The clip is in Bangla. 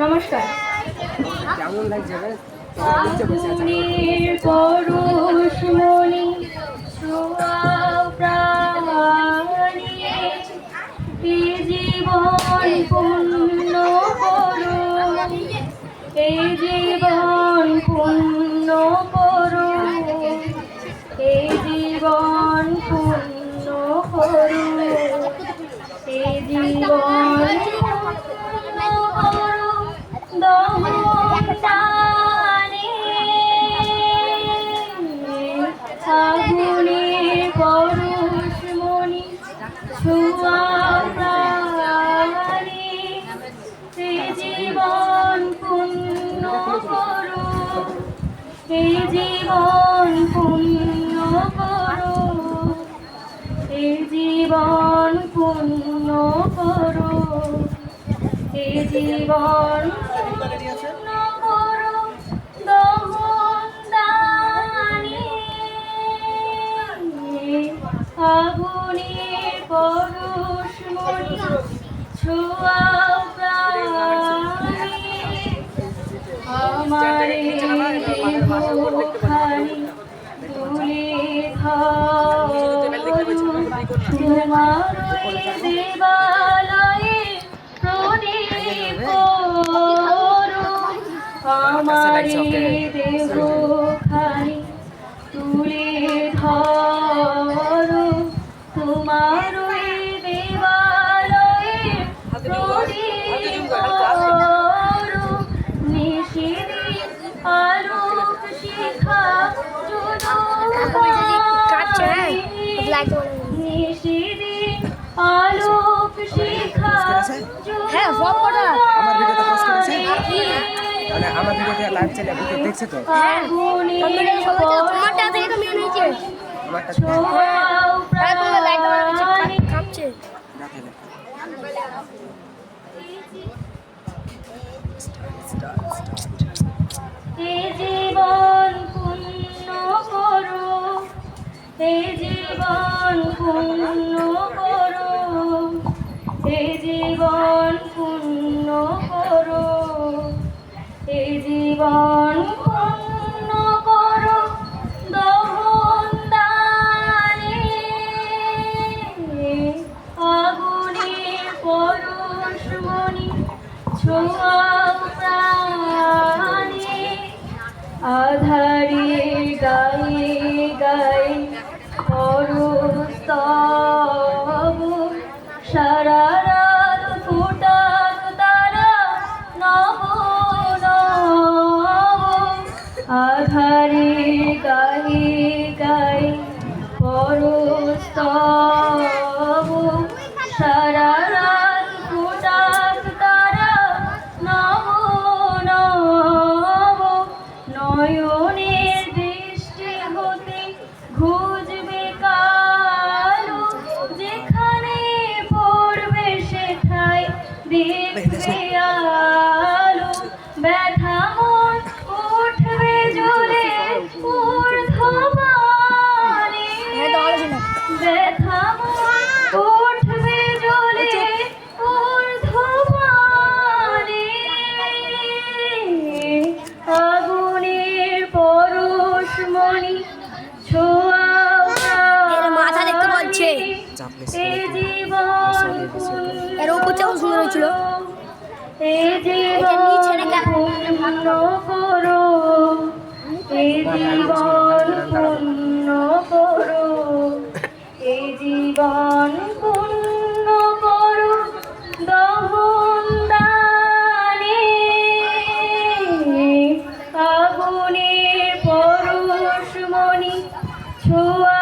নমস্কার। কেমন লাগছে আগুনের পরশমণি ছোঁয়াও প্রাণে, এ জীবন পূর্ণ করো, এই জীবন পূর্ণ করো, এই জীবন পূর্ণ করো, এই জীবন পূর্ণ করো। দহন টানে আগুনের পরশমণি ছোঁয়াও প্রাণে, এই জীবন পূর্ণ করো, এই জীবন পূর্ণ করো, এই জীবন পূর্ণ করো, এই জীবন পূর্ণ করো। দহন দানে আগুনের পরশমণি ছোঁয়াও প্রাণে, আমারে দেহখানি তুলে ধরো, তোমার দেবালয়ে প্রদীপ করো, আমারে দেহখানি তুলে ধরো, তোমার দেবালয়ে প্রদীপ করো, নিশিদিন আলোক শিখা নিশিদিন আলোক শিখা আমার ভিডিওতে লাইভ চলে দেখছে তো কাঁপছে। এই জীবন পূর্ণ করো, এই জীবন পূর্ণ করো, এই জীবন পূর্ণ করো, এই জীবন পূর্ণ করো। দহন দানে আগুনের পরশমণি ছোঁয়াও প্রাণে, আধারে গায়ে গায়ে করো স্তব, সারা রাত ফোটাক তারা নব নব, আধারে গায়ে গায়ে করো স্তব, সারা রাত ফোটাক তারা নব নব, নয়নের দৃষ্টি হতে ঘুজবে কালো, যেখানে পড়বে সেথায় দেখবে আলো, ব্যথা মন উঠবে জ্বলে ঊর্ধ্বমানে, ব্যথা মন উঠবে জ্বলে ঊর্ধ্বমানে, আগুনের পরশমণি ছোঁয়াও মাথা দেখতে পাচ্ছে, এই জীবন এর উপর চাও সুন্দর হয়েছিল, এই জীবন পূর্ণ করো, এই জীবন পূর্ণ করো, এই জীবন পূর্ণ করো। দহন দানে আগুনের পরশমণি ছোঁয়া